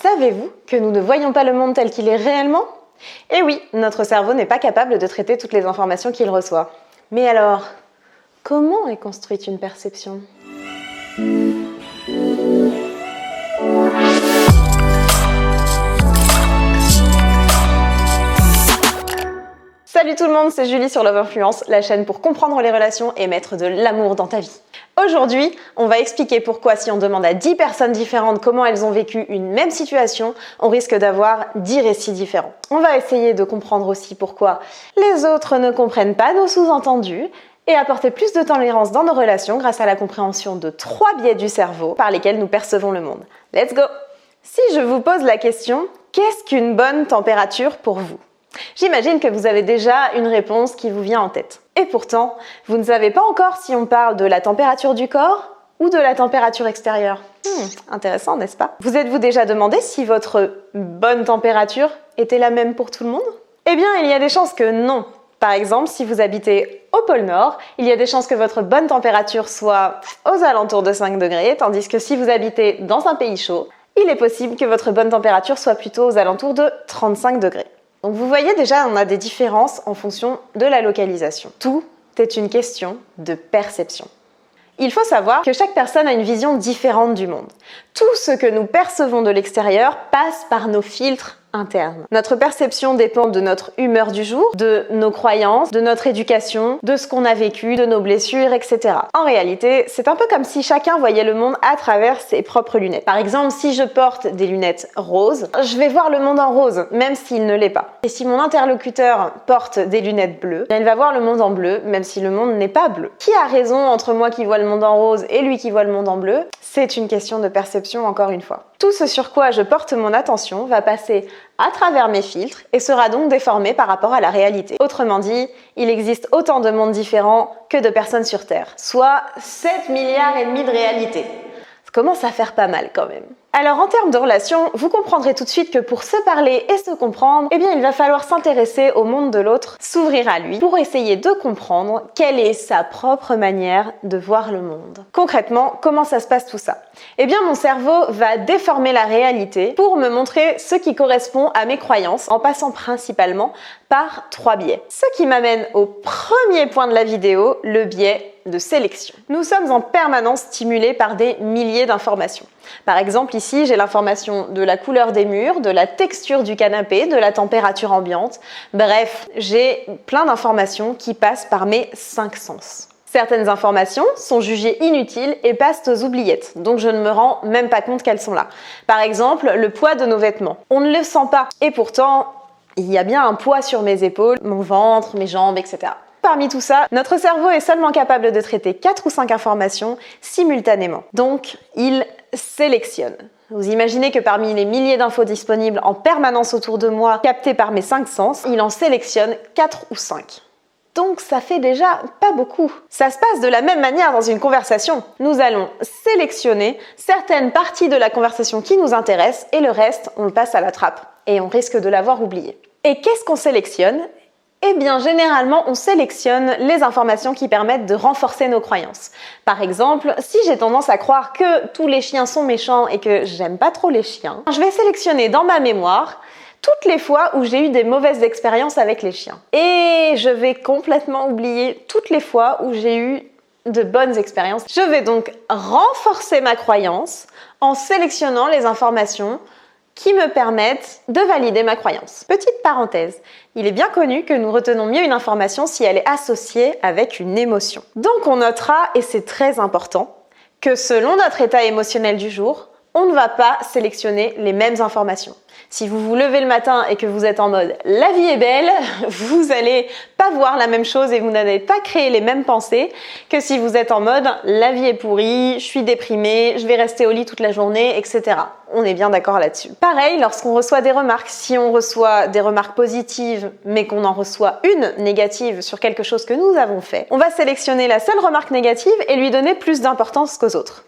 Savez-vous que nous ne voyons pas le monde tel qu'il est réellement? Eh oui, notre cerveau n'est pas capable de traiter toutes les informations qu'il reçoit. Mais alors, comment est construite une perception? Salut tout le monde, c'est Julie sur Love Influence, la chaîne pour comprendre les relations et mettre de l'amour dans ta vie. Aujourd'hui, on va expliquer pourquoi si on demande à 10 personnes différentes comment elles ont vécu une même situation, on risque d'avoir 10 récits différents. On va essayer de comprendre aussi pourquoi les autres ne comprennent pas nos sous-entendus et apporter plus de tolérance dans nos relations grâce à la compréhension de 3 biais du cerveau par lesquels nous percevons le monde. Let's go! Si je vous pose la question, qu'est-ce qu'une bonne température pour vous? J'imagine que vous avez déjà une réponse qui vous vient en tête. Et pourtant, vous ne savez pas encore si on parle de la température du corps ou de la température extérieure. Intéressant, n'est-ce pas? Vous êtes-vous déjà demandé si votre bonne température était la même pour tout le monde? Eh bien, il y a des chances que non. Par exemple, si vous habitez au pôle Nord, il y a des chances que votre bonne température soit aux alentours de 5 degrés, tandis que si vous habitez dans un pays chaud, il est possible que votre bonne température soit plutôt aux alentours de 35 degrés. Donc vous voyez déjà, on a des différences en fonction de la localisation. Tout est une question de perception. Il faut savoir que chaque personne a une vision différente du monde. Tout ce que nous percevons de l'extérieur passe par nos filtres internes. Notre perception dépend de notre humeur du jour, de nos croyances, de notre éducation, de ce qu'on a vécu, de nos blessures, etc. En réalité, c'est un peu comme si chacun voyait le monde à travers ses propres lunettes. Par exemple, si je porte des lunettes roses, je vais voir le monde en rose, même s'il ne l'est pas. Et si mon interlocuteur porte des lunettes bleues, il va voir le monde en bleu, même si le monde n'est pas bleu. Qui a raison entre moi qui vois le monde en rose et lui qui voit le monde en bleu? C'est une question de perception encore une fois. Tout ce sur quoi je porte mon attention va passer à travers mes filtres et sera donc déformé par rapport à la réalité. Autrement dit, il existe autant de mondes différents que de personnes sur Terre, soit 7 milliards et demi de réalités. Ça commence à faire pas mal quand même. Alors en termes de relations, vous comprendrez tout de suite que pour se parler et se comprendre, eh bien il va falloir s'intéresser au monde de l'autre, s'ouvrir à lui, pour essayer de comprendre quelle est sa propre manière de voir le monde. Concrètement, comment ça se passe tout ça? Eh bien mon cerveau va déformer la réalité pour me montrer ce qui correspond à mes croyances, en passant principalement par 3 biais. Ce qui m'amène au premier point de la vidéo, le biais de sélection. Nous sommes en permanence stimulés par des milliers d'informations. Par exemple, ici, j'ai l'information de la couleur des murs, de la texture du canapé, de la température ambiante. Bref, j'ai plein d'informations qui passent par mes 5 sens. Certaines informations sont jugées inutiles et passent aux oubliettes, donc je ne me rends même pas compte qu'elles sont là. Par exemple, le poids de nos vêtements. On ne le sent pas, et pourtant, il y a bien un poids sur mes épaules, mon ventre, mes jambes, etc. Parmi tout ça, notre cerveau est seulement capable de traiter 4 ou 5 informations simultanément. Donc, il sélectionne. Vous imaginez que parmi les milliers d'infos disponibles en permanence autour de moi, captées par mes 5 sens, il en sélectionne 4 ou 5. Donc ça fait déjà pas beaucoup. Ça se passe de la même manière dans une conversation. Nous allons sélectionner certaines parties de la conversation qui nous intéressent et le reste, on le passe à la trappe et on risque de l'avoir oublié. Et qu'est-ce qu'on sélectionne ? Eh bien, généralement, on sélectionne les informations qui permettent de renforcer nos croyances. Par exemple, si j'ai tendance à croire que tous les chiens sont méchants et que j'aime pas trop les chiens, je vais sélectionner dans ma mémoire toutes les fois où j'ai eu des mauvaises expériences avec les chiens. Et je vais complètement oublier toutes les fois où j'ai eu de bonnes expériences. Je vais donc renforcer ma croyance en sélectionnant les informations qui me permettent de valider ma croyance. Petite parenthèse, il est bien connu que nous retenons mieux une information si elle est associée avec une émotion. Donc on notera, et c'est très important, que selon notre état émotionnel du jour, on ne va pas sélectionner les mêmes informations. Si vous vous levez le matin et que vous êtes en mode « la vie est belle », vous n'allez pas voir la même chose et vous n'allez pas créer les mêmes pensées que si vous êtes en mode « la vie est pourrie, je suis déprimée, je vais rester au lit toute la journée, etc. » On est bien d'accord là-dessus. Pareil, lorsqu'on reçoit des remarques, si on reçoit des remarques positives mais qu'on en reçoit une négative sur quelque chose que nous avons fait, on va sélectionner la seule remarque négative et lui donner plus d'importance qu'aux autres.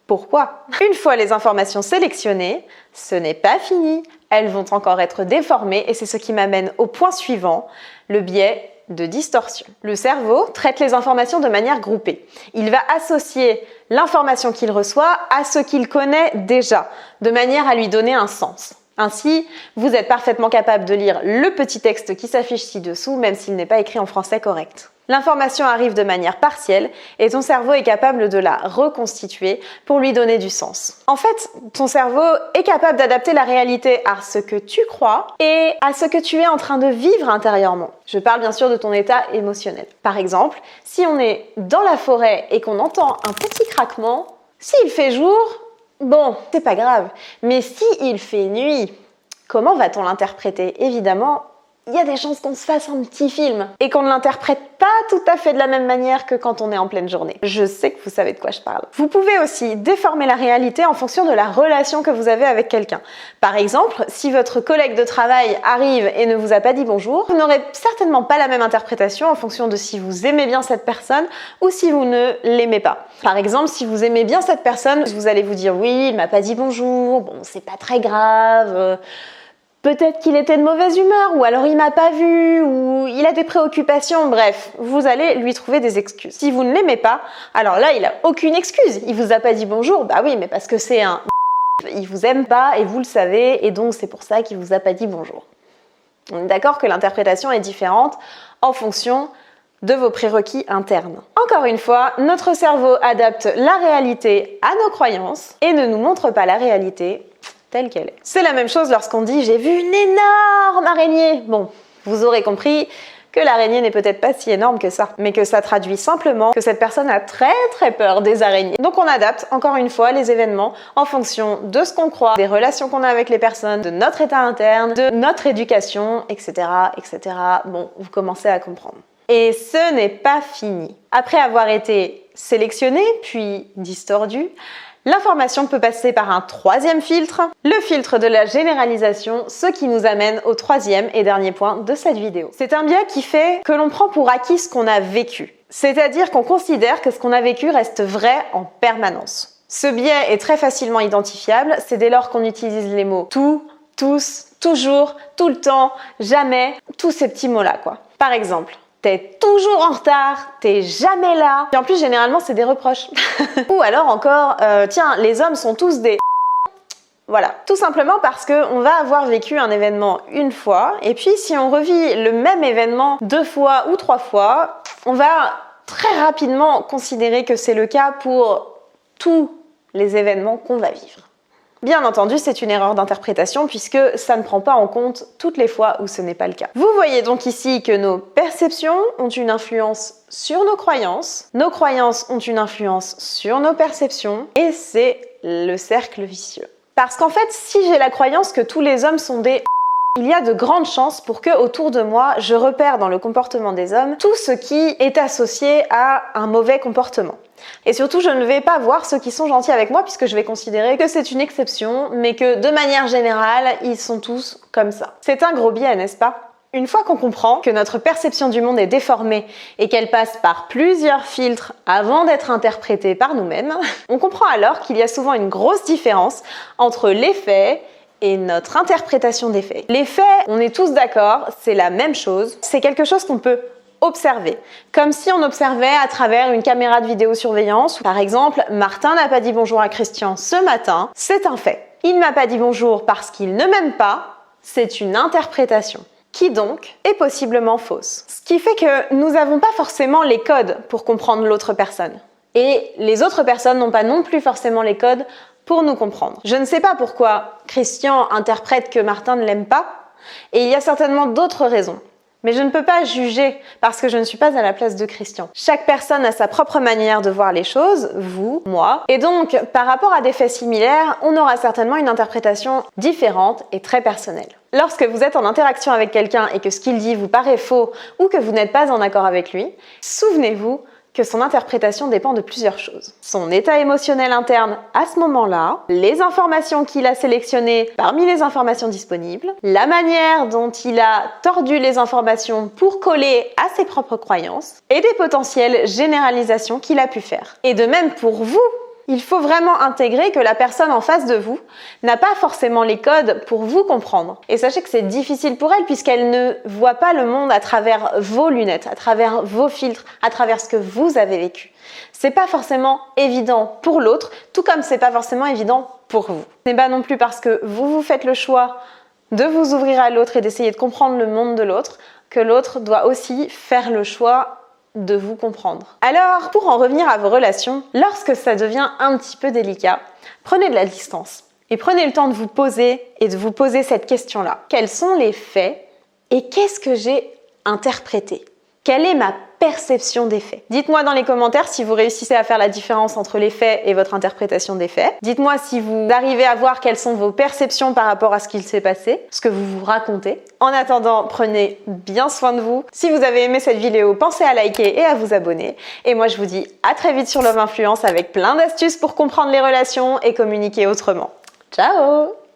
Pourquoi? Une fois les informations sélectionnées, ce n'est pas fini. Elles vont encore être déformées et c'est ce qui m'amène au point suivant, le biais de distorsion. Le cerveau traite les informations de manière groupée. Il va associer l'information qu'il reçoit à ce qu'il connaît déjà, de manière à lui donner un sens. Ainsi, vous êtes parfaitement capable de lire le petit texte qui s'affiche ci-dessous, même s'il n'est pas écrit en français correct. L'information arrive de manière partielle et ton cerveau est capable de la reconstituer pour lui donner du sens. En fait, ton cerveau est capable d'adapter la réalité à ce que tu crois et à ce que tu es en train de vivre intérieurement. Je parle bien sûr de ton état émotionnel. Par exemple, si on est dans la forêt et qu'on entend un petit craquement, s'il fait jour, bon, c'est pas grave. Mais si il fait nuit, comment va-t-on l'interpréter? Évidemment, il y a des chances qu'on se fasse un petit film et qu'on ne l'interprète pas tout à fait de la même manière que quand on est en pleine journée. Je sais que vous savez de quoi je parle. Vous pouvez aussi déformer la réalité en fonction de la relation que vous avez avec quelqu'un. Par exemple, si votre collègue de travail arrive et ne vous a pas dit bonjour, vous n'aurez certainement pas la même interprétation en fonction de si vous aimez bien cette personne ou si vous ne l'aimez pas. Par exemple, si vous aimez bien cette personne, vous allez vous dire oui, il m'a pas dit bonjour, bon, c'est pas très grave. Peut-être qu'il était de mauvaise humeur, ou alors il m'a pas vu, ou il a des préoccupations, bref, vous allez lui trouver des excuses. Si vous ne l'aimez pas, alors là, il a aucune excuse. Il vous a pas dit bonjour, bah oui, mais parce que c'est un il vous aime pas et vous le savez, et donc c'est pour ça qu'il vous a pas dit bonjour. On est d'accord que l'interprétation est différente en fonction de vos prérequis internes. Encore une fois, notre cerveau adapte la réalité à nos croyances et ne nous montre pas la réalité telle qu'elle est. C'est la même chose lorsqu'on dit « j'ai vu une énorme araignée ». Bon, vous aurez compris que l'araignée n'est peut-être pas si énorme que ça, mais que ça traduit simplement que cette personne a très peur des araignées. Donc on adapte, encore une fois, les événements en fonction de ce qu'on croit, des relations qu'on a avec les personnes, de notre état interne, de notre éducation, etc., etc. Bon, vous commencez à comprendre. Et ce n'est pas fini. Après avoir été sélectionné, puis distordu, l'information peut passer par un troisième filtre, le filtre de la généralisation, ce qui nous amène au troisième et dernier point de cette vidéo. C'est un biais qui fait que l'on prend pour acquis ce qu'on a vécu. C'est-à-dire qu'on considère que ce qu'on a vécu reste vrai en permanence. Ce biais est très facilement identifiable, c'est dès lors qu'on utilise les mots tout, tous, toujours, tout le temps, jamais, tous ces petits mots-là, quoi. Par exemple, t'es toujours en retard, t'es jamais là. Et en plus, généralement, c'est des reproches. Ou alors encore, tiens, les hommes sont tous des... Voilà, tout simplement parce qu'on va avoir vécu un événement une fois, et puis si on revit le même événement 2 fois ou 3 fois, on va très rapidement considérer que c'est le cas pour tous les événements qu'on va vivre. Bien entendu, c'est une erreur d'interprétation puisque ça ne prend pas en compte toutes les fois où ce n'est pas le cas. Vous voyez donc ici que nos perceptions ont une influence sur nos croyances ont une influence sur nos perceptions, et c'est le cercle vicieux. Parce qu'en fait, si j'ai la croyance que tous les hommes sont des... il y a de grandes chances pour que, autour de moi, je repère dans le comportement des hommes tout ce qui est associé à un mauvais comportement. Et surtout, je ne vais pas voir ceux qui sont gentils avec moi puisque je vais considérer que c'est une exception, mais que de manière générale, ils sont tous comme ça. C'est un gros biais, n'est-ce pas ? Une fois qu'on comprend que notre perception du monde est déformée et qu'elle passe par plusieurs filtres avant d'être interprétée par nous-mêmes, on comprend alors qu'il y a souvent une grosse différence entre les faits et notre interprétation des faits. Les faits, on est tous d'accord, c'est la même chose, c'est quelque chose qu'on peut observer, comme si on observait à travers une caméra de vidéosurveillance. Par exemple, Martin n'a pas dit bonjour à Christian ce matin, c'est un fait. Il ne m'a pas dit bonjour parce qu'il ne m'aime pas, c'est une interprétation, qui donc est possiblement fausse. Ce qui fait que nous n'avons pas forcément les codes pour comprendre l'autre personne. Et les autres personnes n'ont pas non plus forcément les codes pour nous comprendre. Je ne sais pas pourquoi Christian interprète que Martin ne l'aime pas, et il y a certainement d'autres raisons. Mais je ne peux pas juger parce que je ne suis pas à la place de Christian. Chaque personne a sa propre manière de voir les choses, vous, moi. Et donc, par rapport à des faits similaires, on aura certainement une interprétation différente et très personnelle. Lorsque vous êtes en interaction avec quelqu'un et que ce qu'il dit vous paraît faux ou que vous n'êtes pas en accord avec lui, souvenez-vous que son interprétation dépend de plusieurs choses. Son état émotionnel interne à ce moment-là, les informations qu'il a sélectionnées parmi les informations disponibles, la manière dont il a tordu les informations pour coller à ses propres croyances et des potentielles généralisations qu'il a pu faire. Et de même pour vous, Il faut vraiment intégrer que la personne en face de vous n'a pas forcément les codes pour vous comprendre. Et sachez que c'est difficile pour elle puisqu'elle ne voit pas le monde à travers vos lunettes, à travers vos filtres, à travers ce que vous avez vécu. C'est pas forcément évident pour l'autre, tout comme c'est pas forcément évident pour vous. Ce n'est pas non plus parce que vous faites le choix de vous ouvrir à l'autre et d'essayer de comprendre le monde de l'autre que l'autre doit aussi faire le choix de vous comprendre. Alors, pour en revenir à vos relations, lorsque ça devient un petit peu délicat, prenez de la distance et prenez le temps de vous poser et de vous poser cette question-là. Quels sont les faits et qu'est-ce que j'ai interprété? Quelle est ma perception des faits? Dites-moi dans les commentaires si vous réussissez à faire la différence entre les faits et votre interprétation des faits. Dites-moi si vous arrivez à voir quelles sont vos perceptions par rapport à ce qu'il s'est passé, ce que vous vous racontez. En attendant, prenez bien soin de vous. Si vous avez aimé cette vidéo, pensez à liker et à vous abonner. Et moi, je vous dis à très vite sur Love Influence avec plein d'astuces pour comprendre les relations et communiquer autrement. Ciao!